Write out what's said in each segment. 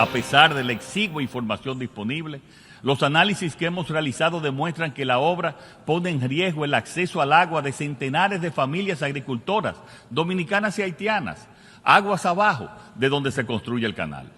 A pesar de la exigua información disponible, los análisis que hemos realizado demuestran que la obra pone en riesgo el acceso al agua de centenares de familias agricultoras dominicanas y haitianas, aguas abajo de donde se construye el canal.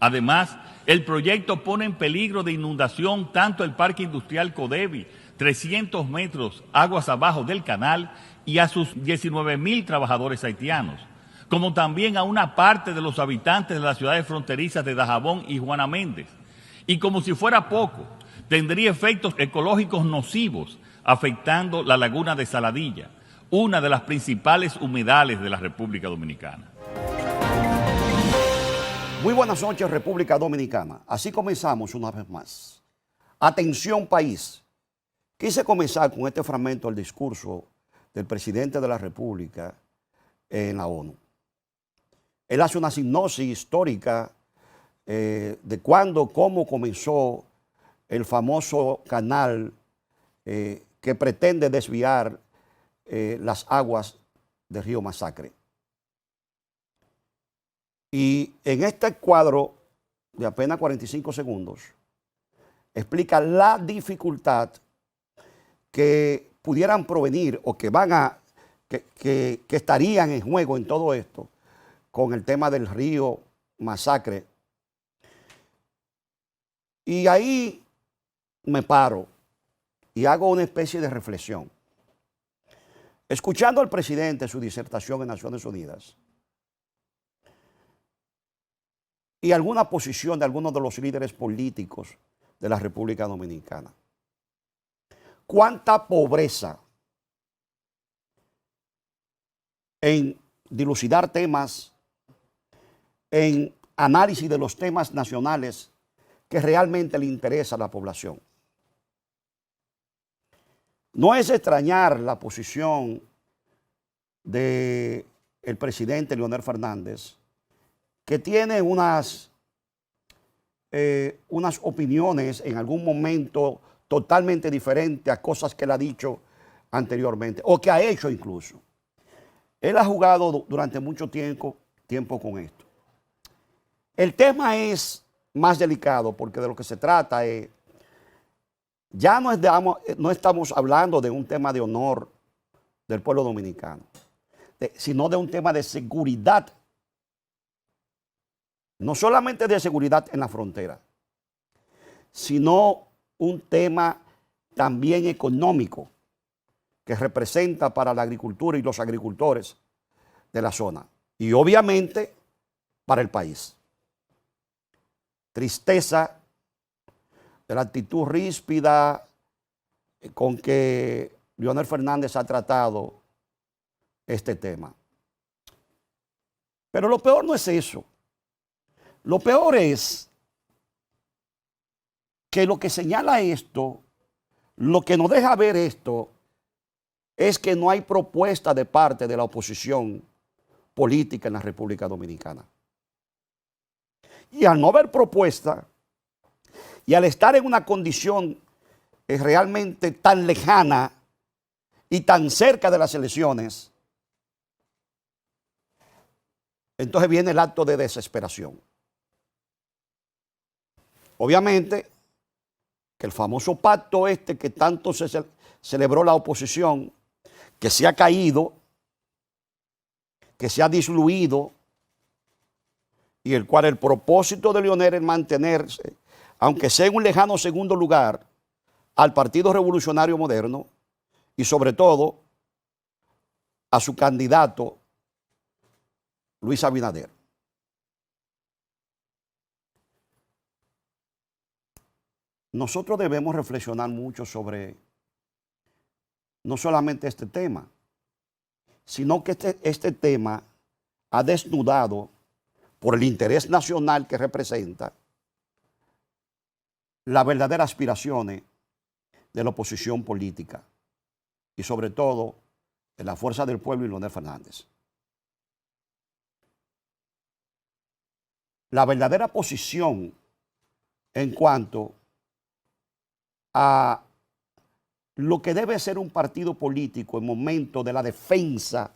Además, el proyecto pone en peligro de inundación tanto el Parque Industrial Codevi, 300 metros aguas abajo del canal, y a sus 19,000 trabajadores haitianos, como también a una parte de los habitantes de las ciudades fronterizas de Dajabón y Juana Méndez. Y como si fuera poco, tendría efectos ecológicos nocivos afectando la laguna de Saladilla, una de las principales humedales de la República Dominicana. Muy buenas noches, República Dominicana. Así comenzamos una vez más. Atención, país. Quise comenzar con este fragmento del discurso del presidente de la República en la ONU. Él hace una sinopsis histórica de cuándo, cómo comenzó el famoso canal que pretende desviar las aguas del río Masacre. Y en este cuadro de apenas 45 segundos explica la dificultad que pudieran provenir o que estarían en juego en todo esto con el tema del río Masacre. Y ahí me paro y hago una especie de reflexión. Escuchando al presidente su disertación en Naciones Unidas y alguna posición de algunos de los líderes políticos de la República Dominicana, cuánta pobreza en dilucidar temas, en análisis de los temas nacionales que realmente le interesa a la población. No es extrañar la posición del presidente Leonel Fernández, que tiene unas opiniones en algún momento totalmente diferentes a cosas que él ha dicho anteriormente, o que ha hecho incluso. Él ha jugado durante mucho tiempo con esto. El tema es más delicado porque de lo que se trata es, ya no estamos hablando de un tema de honor del pueblo dominicano, sino de un tema de seguridad. No solamente de seguridad en la frontera, sino un tema también económico que representa para la agricultura y los agricultores de la zona. Y obviamente para el país. Tristeza de la actitud ríspida con que Leonel Fernández ha tratado este tema. Pero lo peor no es eso. Lo peor es que lo que señala esto, lo que nos deja ver esto, es que no hay propuesta de parte de la oposición política en la República Dominicana. Y al no haber propuesta, y al estar en una condición realmente tan lejana y tan cerca de las elecciones, entonces viene el acto de desesperación. Obviamente que el famoso pacto que tanto se celebró la oposición, que se ha caído, que se ha disluido, y el cual el propósito de Leonel es mantenerse, aunque sea en un lejano segundo lugar, al Partido Revolucionario Moderno y sobre todo a su candidato Luis Abinader. Nosotros debemos reflexionar mucho sobre no solamente este tema, sino que este tema ha desnudado, por el interés nacional que representa, las verdaderas aspiraciones de la oposición política y sobre todo de la Fuerza del Pueblo y Leonel Fernández. La verdadera posición en cuanto a lo que debe ser un partido político en momento de la defensa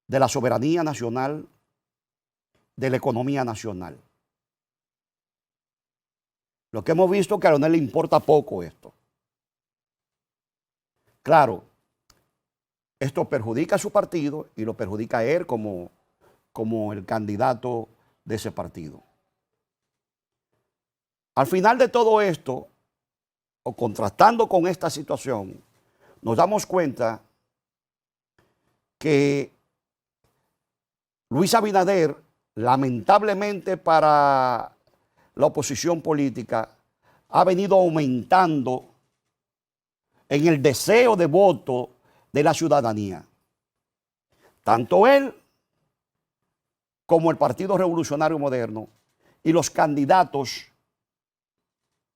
de la soberanía nacional, de la economía nacional. Lo que hemos visto es que a Leonel le importa poco esto. Claro, esto perjudica a su partido y lo perjudica a él como el candidato de ese partido. Al final de todo esto, o contrastando con esta situación, nos damos cuenta que Luis Abinader, lamentablemente para la oposición política, ha venido aumentando en el deseo de voto de la ciudadanía. Tanto él como el Partido Revolucionario Moderno y los candidatos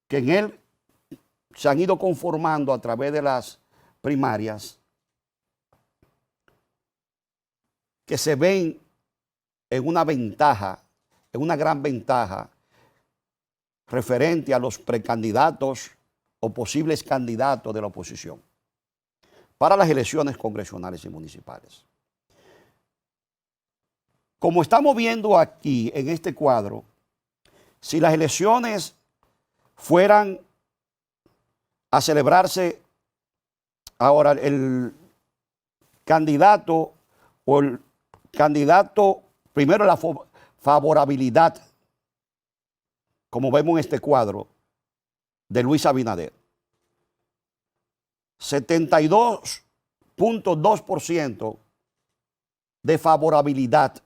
que en él se han ido conformando a través de las primarias, que se ven en una ventaja, en una gran ventaja, referente a los precandidatos o posibles candidatos de la oposición para las elecciones congresionales y municipales. Como estamos viendo aquí en este cuadro, si las elecciones fueran a celebrarse ahora, el candidato o el candidato, primero la favorabilidad, como vemos en este cuadro, de Luis Abinader. 72.2% de favorabilidad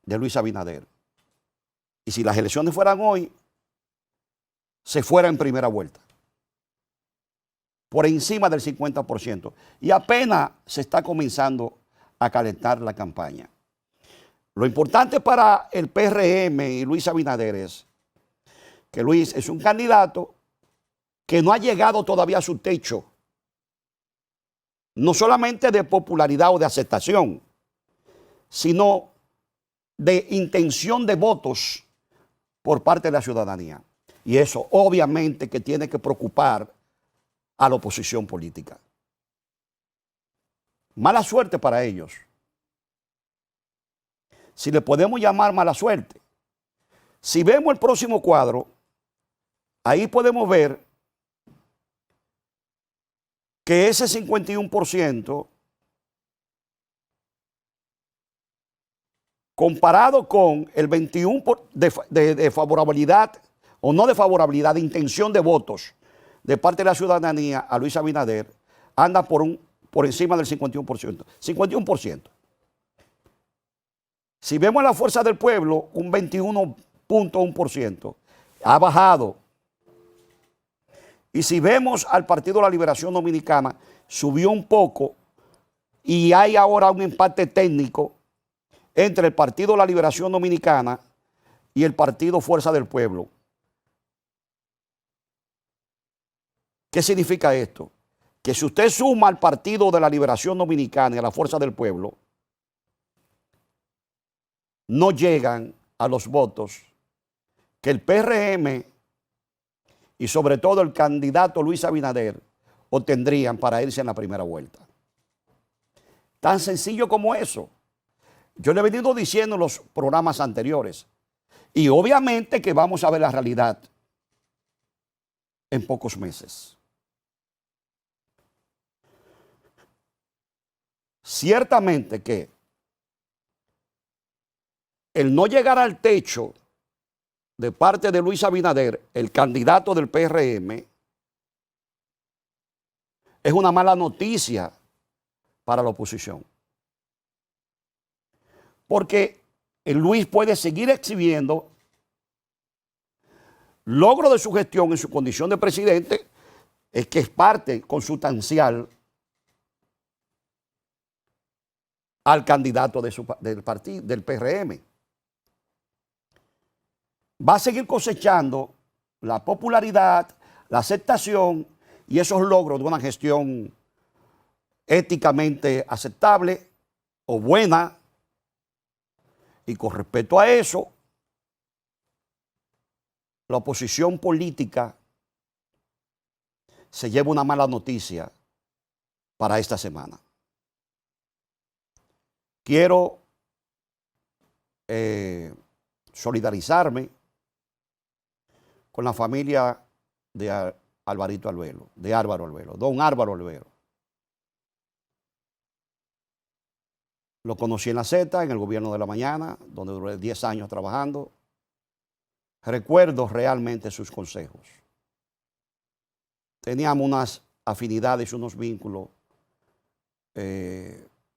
de Luis Abinader. Y si las elecciones fueran hoy, se fuera en primera vuelta, por encima del 50%. Y apenas se está comenzando a calentar la campaña. Lo importante para el PRM y Luis Abinader es que Luis es un candidato que no ha llegado todavía a su techo, no solamente de popularidad o de aceptación, sino de intención de votos por parte de la ciudadanía. Y eso obviamente que tiene que preocupar a la oposición política. Mala suerte para ellos. Si le podemos llamar mala suerte. Si vemos el próximo cuadro, ahí podemos ver que ese 51%, comparado con el 21% de favorabilidad, o no de favorabilidad, de intención de votos de parte de la ciudadanía a Luis Abinader, anda por encima del 51%. 51%. Si vemos la fuerza del pueblo, un 21.1%. Ha bajado. Y si vemos al Partido de la Liberación Dominicana, subió un poco y hay ahora un empate técnico entre el Partido de la Liberación Dominicana y el Partido Fuerza del Pueblo. ¿Qué significa esto? Que si usted suma al Partido de la Liberación Dominicana y a la Fuerza del Pueblo, no llegan a los votos que el PRM y sobre todo el candidato Luis Abinader obtendrían para irse en la primera vuelta. Tan sencillo como eso. Yo le he venido diciendo en los programas anteriores. Y obviamente que vamos a ver la realidad en pocos meses. Ciertamente que el no llegar al techo de parte de Luis Abinader, el candidato del PRM, es una mala noticia para la oposición. Porque el Luis puede seguir exhibiendo logro de su gestión en su condición de presidente, es que es parte consustancial al candidato del partido, del PRM. Va a seguir cosechando la popularidad, la aceptación y esos logros de una gestión éticamente aceptable o buena. Y con respecto a eso, la oposición política se lleva una mala noticia para esta semana. Quiero solidarizarme con la familia de Alvarito Albelo, de Álvaro Albelo, don Álvaro Albelo. Lo conocí en la Z, en el gobierno de la mañana, donde duré 10 años trabajando. Recuerdo realmente sus consejos. Teníamos unas afinidades, unos vínculos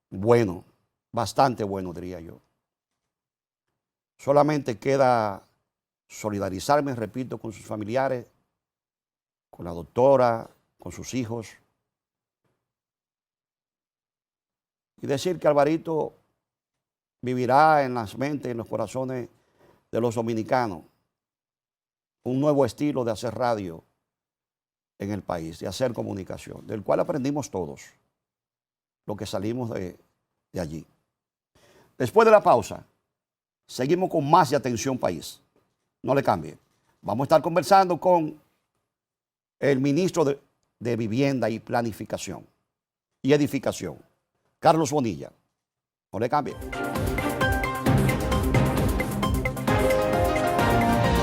buenos, bastante buenos, diría yo. Solamente queda solidarizarme, repito, con sus familiares, con la doctora, con sus hijos. Y decir que Alvarito vivirá en las mentes, en los corazones de los dominicanos, un nuevo estilo de hacer radio en el país, de hacer comunicación, del cual aprendimos todos, lo que salimos de allí. Después de la pausa, seguimos con más de Atención País. No le cambie. Vamos a estar conversando con el ministro de Vivienda y Planificación y Edificación, Carlos Bonilla. No le cambie.